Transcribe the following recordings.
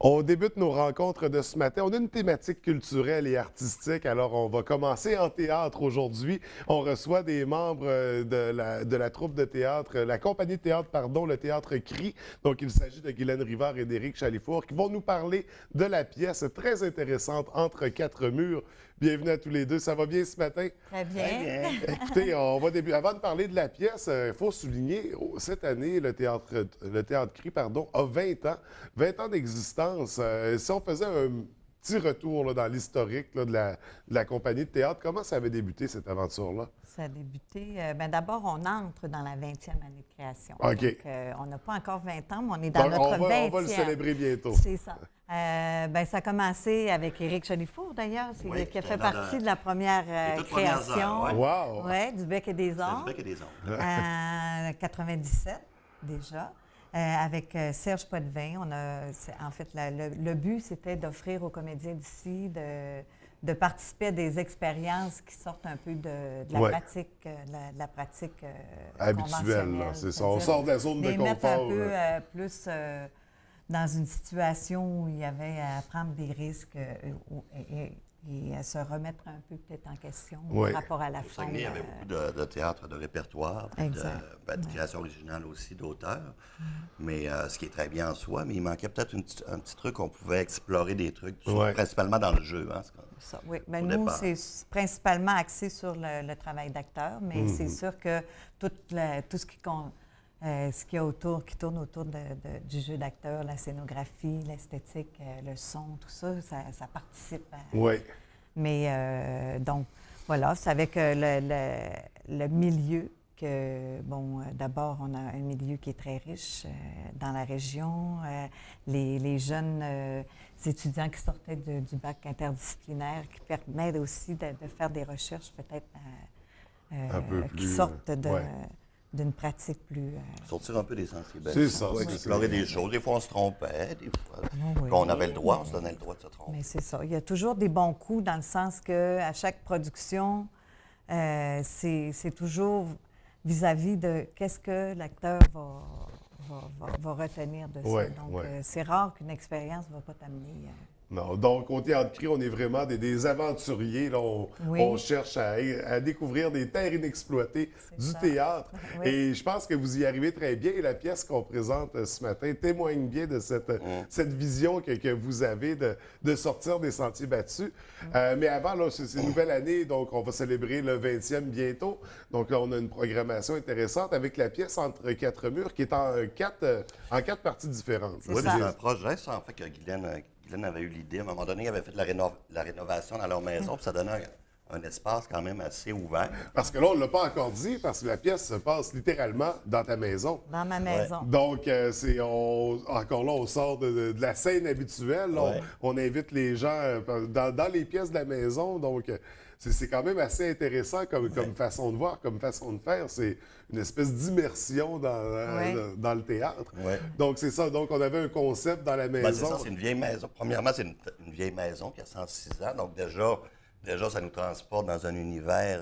On débute nos rencontres de ce matin. On a une thématique culturelle et artistique. Alors, on va commencer en théâtre aujourd'hui. On reçoit des membres de la troupe de théâtre, la compagnie de théâtre, pardon, le théâtre CRI. Donc, il s'agit de Guylaine Rivard et d'Éric Chalifour qui vont nous parler de la pièce très intéressante Entre quatre murs. Bienvenue à tous les deux. Ça va bien ce matin? Très bien. Écoutez, on va débuter. Avant de parler de la pièce, il faut souligner, cette année, le théâtre CRI, pardon, a 20 ans. 20 ans d'existence. Si on faisait un petit retour là, dans l'historique là, de la compagnie de théâtre, comment ça avait débuté, cette aventure-là? Ça a débuté. D'abord, on entre dans la 20e année de création. OK. Donc, on n'a pas encore 20 ans, mais on est dans Donc, notre 20e. on va le célébrer bientôt. C'est ça. Ça a commencé avec Éric Chalifour, d'ailleurs. C'est Oui, qui a fait partie de la première les toutes premières création. heures, Wow! Ouais, du Bec et des C'est Arts. du bec et des ongles. En 97, déjà. Avec Serge Potvin, en fait, le but, c'était d'offrir aux comédiens d'ici de participer à des expériences qui sortent un peu de la Ouais. pratique, de la pratique Habituel, là, conventionnelle. c'est ça. On sort de la zone de Les mettre un confort. peu plus dans une situation où il y avait à prendre des risques et à se remettre un peu peut-être en question Ouais. par rapport à la Au forme. Saguenay, il y avait beaucoup de théâtre, de répertoire, puis Exact. de création originale aussi, d'auteurs. Mais ce qui est très bien en soi, mais il manquait peut-être un petit truc, on pouvait explorer des trucs, Ouais. principalement dans le jeu. Hein, Ça, oui. Au Nous, départ. c'est principalement axé sur le travail d'acteur, mais c'est sûr que tout ce qu'il y a autour, qui tourne autour du jeu d'acteur, la scénographie, l'esthétique, le son, tout ça, ça participe. Oui. Mais donc, voilà, c'est avec le milieu que, d'abord, on a un milieu qui est très riche dans la région. Les jeunes étudiants qui sortaient du bac interdisciplinaire qui permettent aussi de faire des recherches peut-être Un peu qui plus, sortent ouais. d'une pratique plus... Sortir un peu des sentiers battus. C'est ça, pour c'est explorer ça. des choses. Des fois, on se trompait. Des fois, oui. on avait le droit, on se donnait le droit de se tromper. Mais c'est ça. Il y a toujours des bons coups dans le sens que à chaque production, c'est toujours vis-à-vis de qu'est-ce que l'acteur va retenir de ça. Ouais, Donc, ouais. c'est rare qu'une expérience ne va pas t'amener. Non, donc, au Théâtre CRI, on est vraiment des aventuriers. Là. Oui. On cherche à découvrir des terres inexploitées C'est du ça. théâtre. Oui. Et je pense que vous y arrivez très bien. Et la pièce qu'on présente ce matin témoigne bien de cette vision que vous avez de sortir des sentiers battus. Mais avant, là, c'est une nouvelle année, donc on va célébrer le 20e bientôt. Donc là, on a une programmation intéressante avec la pièce Entre quatre murs qui est en quatre parties différentes. C'est Oui, ça. mais c'est un projet, ça, en fait, que Guylaine avait eu l'idée. À un moment donné, il avait fait de la rénovation dans leur maison, puis ça donnait un espace quand même assez ouvert. Parce que là, on ne l'a pas encore dit, parce que la pièce se passe littéralement dans ta maison. Dans ma maison. Donc, encore là, on sort de la scène habituelle. Là, Ouais. on invite les gens dans les pièces de la maison. Donc, c'est quand même assez intéressant comme façon de voir, comme façon de faire. C'est une espèce d'immersion dans le théâtre. Ouais. Donc, c'est ça. Donc, on avait un concept dans la Ben, c'est maison. ça, c'est une vieille maison. Premièrement, c'est une vieille maison qui a 106 ans. Donc, déjà ça nous transporte dans un univers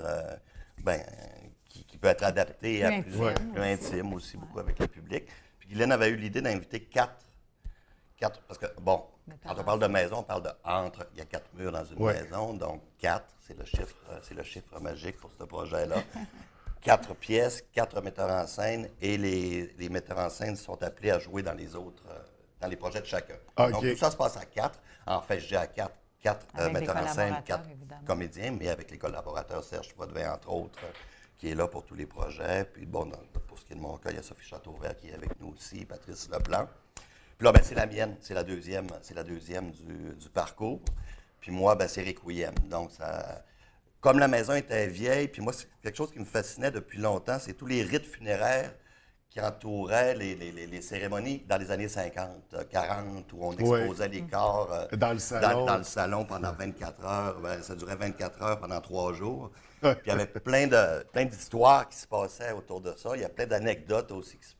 qui peut être adapté à Plus intime plus intime aussi, beaucoup avec le public. Puis Guylaine avait eu l'idée d'inviter quatre. Parce que, bon, quand on parle de maison, on parle de entre. Il y a 4 murs dans une Ouais. maison. Donc, 4, c'est le chiffre magique pour ce projet-là. 4 pièces, 4 metteurs en scène, et les metteurs en scène sont appelés à jouer dans les autres, dans les projets de chacun. OK. Donc, tout ça se passe à 4. En fait, je dis à 4 Avec des metteurs en scène, collaborateurs, 4 évidemment. comédiens, mais avec les collaborateurs, Serge Potvin, entre autres, qui est là pour tous les projets. Puis, bon, pour ce qui est de mon cas, il y a Sophie Châteauvert qui est avec nous aussi, Patrice Leblanc. Puis là, ben, c'est la mienne, c'est la deuxième du parcours. Puis moi, ben, c'est Requiem. Donc, comme la maison était vieille, puis moi, c'est quelque chose qui me fascinait depuis longtemps, c'est tous les rites funéraires qui entouraient les cérémonies dans les années 50, 40, où on exposait les corps Dans le salon. dans le salon pendant 24 heures. Ben, ça durait 24 heures pendant 3 jours. Ouais. Puis il y avait plein d'histoires qui se passaient autour de ça. Il y a plein d'anecdotes aussi qui se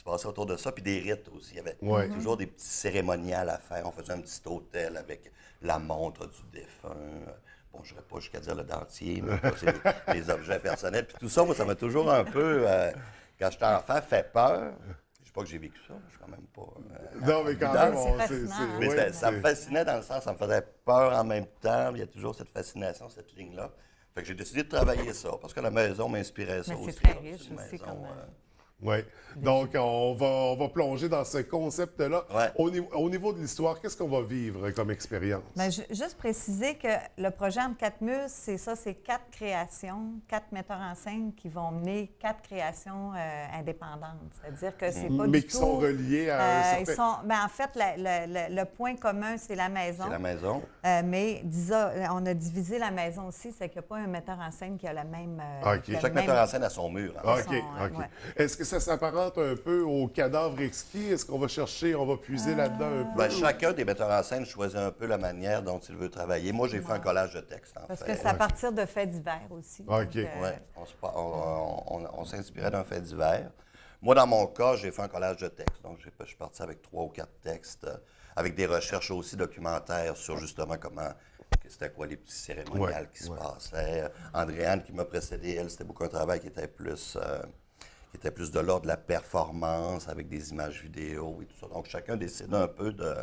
passaient autour de ça, puis des rites aussi. Il y avait Ouais. toujours des petits cérémoniales à faire. On faisait un petit hôtel avec la montre du défunt. Bon, je n'irais pas jusqu'à dire le dentier, mais c'est les objets personnels. Puis tout ça, moi, ça m'a toujours un peu, quand j'étais enfant, fait peur. dis pas que j'ai vécu ça, je suis quand même pas... Non, mais quand dedans. même, C'est fascinant, hein? Mais ouais, ça me fascinait dans le sens, ça me faisait peur en même temps. Il y a toujours cette fascination, cette ligne-là. Fait que j'ai décidé de travailler ça, parce que la maison m'inspirait ça Mais aussi. c'est très là. riche C'est une aussi maison, comme, Oui. Donc, on va plonger dans ce concept-là. Ouais. Au niveau de l'histoire, qu'est-ce qu'on va vivre comme expérience? Bien, juste préciser que le projet Entre quatre murs, c'est 4 créations, 4 metteurs en scène qui vont mener 4 créations indépendantes. C'est-à-dire que c'est pas Mais du qui tout... sont reliés à un ils certain... sont, ben, en fait, le point commun, c'est la maison. C'est la maison. Mais on a divisé la maison aussi, c'est qu'il n'y a pas un metteur en scène qui a le même... OK. qui a le Chaque même- metteur en scène a son mur. hein. OK, sont, OK. ouais. Est-ce que ça s'apparente un peu au cadavre exquis? Est-ce qu'on va chercher, on va puiser là-dedans un peu? Ben, chacun des metteurs en scène choisit un peu la manière dont il veut travailler. Moi, j'ai fait un collage de texte, en Parce fait. que c'est à partir de faits divers aussi. OK. Donc, Ouais, on s'inspirait d'un fait divers. Moi, dans mon cas, j'ai fait un collage de textes. Donc, je suis parti avec 3 ou 4 textes, avec des recherches aussi documentaires sur justement comment, c'était quoi les petits cérémoniales qui se passaient. Andréane, qui m'a précédé, elle, c'était beaucoup un travail qui était plus de l'ordre de la performance, avec des images vidéo et tout ça. Donc, chacun décide un peu de...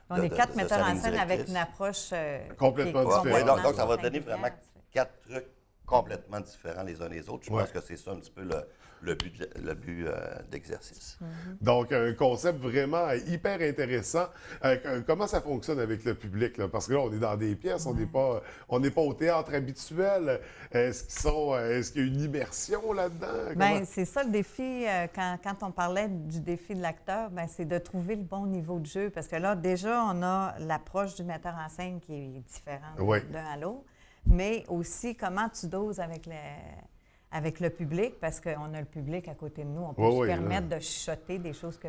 on est 4 de metteurs sa en ligne scène avec directrice. une approche Complètement qui est différente. Ouais, donc, ça va donner singulière, vraiment tu sais. 4 trucs complètement différents les uns des autres. Je Ouais. pense que c'est ça un petit peu le but d'exercice. Donc, un concept vraiment hyper intéressant. Comment ça fonctionne avec le public? Là? Parce que là, on est dans des pièces, on n'est pas au théâtre habituel. Est-ce qu'il y a une immersion là-dedans? Bien, Comment- c'est ça le défi. Quand on parlait du défi de l'acteur, bien, c'est de trouver le bon niveau de jeu. Parce que là, déjà, on a l'approche du metteur en scène qui est différente Oui. d'un à l'autre. Mais aussi, comment tu doses avec le public, parce qu'on a le public à côté de nous. On peut Oui, se oui, permettre de chuchoter des choses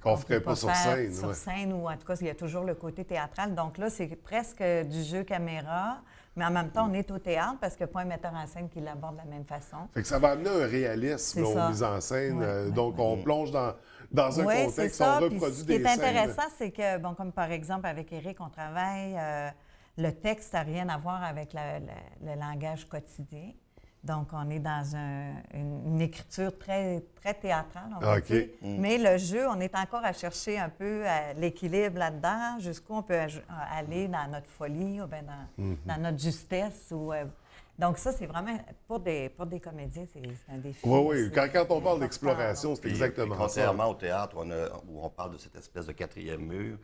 Qu'on on ferait peut pas sur faire scène, Sur ouais. scène, ou en tout cas, il y a toujours le côté théâtral. Donc là, c'est presque du jeu caméra, mais en même temps, on est au théâtre parce qu'il n'y a pas un metteur en scène qui l'aborde de la même façon. Fait que ça va amener un réalisme C'est aux ça. mises en scène. Ouais, ouais, Donc, on plonge dans un Oui, c'est contexte, on ça. Puis reproduit ce qui des est scènes. intéressant, c'est que, bon, comme par exemple avec Éric, on travaille, le texte n'a rien à voir avec le langage quotidien. Donc, on est dans une écriture très, très théâtrale, on va OK. dire. Mais le jeu, on est encore à chercher un peu l'équilibre là-dedans, jusqu'où on peut aller dans notre folie ou bien dans notre justesse. Donc, ça, c'est vraiment, pour des comédiens, c'est un défi. Oui, oui. C'est- Quand on parle c'est d'exploration, c'est Puis, exactement ça. contrairement au théâtre où on parle de cette espèce de 4e mur,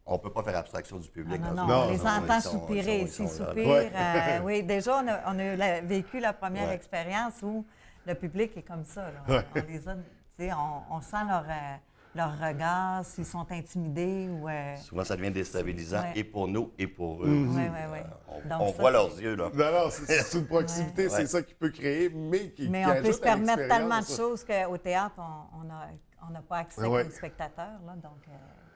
on ne peut pas faire abstraction du public. Non, dans non, une on les maison. entend Ils sont- soupirer. ils sont S'ils là. soupirent, Ouais. oui, déjà, on a vécu la première Ouais. expérience où le public est comme ça. Là. Ouais. On les a, tu sais, on sent leur regard, s'ils sont intimidés ou... Souvent, ça devient déstabilisant Ouais. et pour nous et pour eux. Oui, oui, oui. On voit leurs yeux, là. Non, non, c'est une proximité, Ouais. c'est ça qui peut créer, mais qui Mais qui on peut ajoute se à permettre tellement de l'expérience. choses qu'au théâtre, on n'a pas accès Ouais. comme spectateur. Là, donc,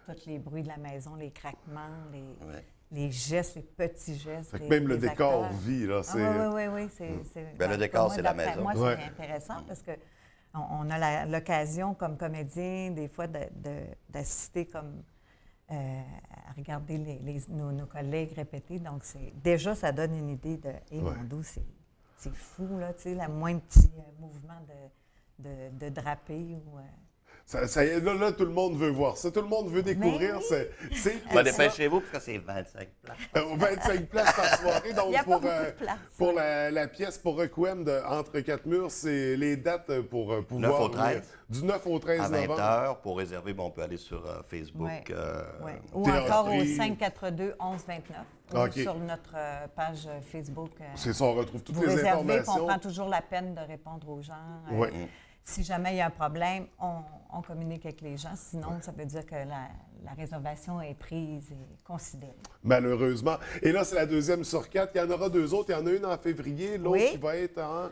tous les bruits de la maison, les craquements, Ouais. les gestes, les petits gestes. Fait que même le des décor acteurs. vit, là. Ah, c'est- oui, oui, oui. Ben, le en tout décor, cas, c'est la d'après maison. Moi, Ouais. c'est intéressant parce que on a l'occasion, comme comédien, des fois, d'assister comme à regarder nos collègues répéter. Donc, déjà, ça donne une idée de « Hé, Ouais. mon dos, c'est fou, là, tu sais, la moindre petit mouvement de drapé ou... Ça y est, là, tout le monde veut voir ça. Tout le monde veut découvrir oui. ces Ben, pièces-là. dépêchez-vous, parce que c'est 25 places. 25 places par soirée. Donc, Il y a pas pour, beaucoup de place. pour la pièce pour Requiem de Entre quatre murs, c'est les dates pour pouvoir... 9 au 13. Du 9 au 13 À 20 novembre. h. Pour réserver, on peut aller sur Facebook. Ouais. Ouais. Ou Théâtrie. encore au 542-1129 ou OK. sur notre page Facebook. C'est ça, on retrouve toutes Vous les réservez, puis on informations. prend toujours la peine de répondre aux gens. Ouais. Si jamais il y a un problème, on communique avec les gens. Sinon, ça veut dire que la réservation est prise et considérée. Malheureusement. Et là, c'est la deuxième sur 4. Il y en aura 2 autres. Il y en a une en février, l'autre Oui. qui va être en...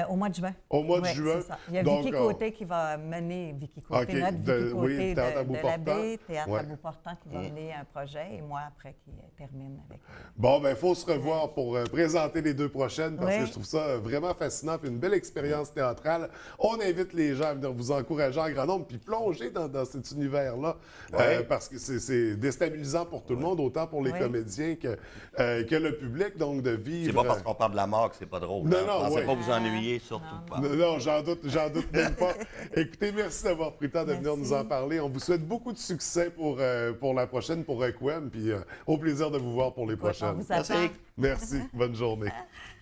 Au mois de juin. Au mois de Oui, juin. c'est ça. Il y a Donc, Vicky Côté qui va mener, Vicky Côté, OK, notre Vicky oui, Côté Théâtre à de Beauportant. l'abbé, Théâtre Ouais. à Beauportant qui va mener un projet, et moi après qui termine avec... Bon, ben il faut se revoir pour présenter les 2 prochaines parce Oui. que je trouve ça vraiment fascinant puis une belle expérience théâtrale. On invite les gens à venir vous encourager en grand nombre. comprendre, puis plonger dans cet univers-là, Ouais. parce que c'est déstabilisant pour tout le monde, autant pour les Oui. comédiens que le public, donc de vivre... C'est pas parce qu'on parle de la mort que c'est pas drôle. Non, hein. non, Pensez ouais. pas vous ennuyer, surtout pas. Non, j'en doute même pas. Écoutez, merci d'avoir pris le temps de venir Merci. nous en parler. On vous souhaite beaucoup de succès pour la prochaine, pour Requiem, puis au plaisir de vous voir pour les On prochaines. vous Merci. attend. Merci, bonne journée.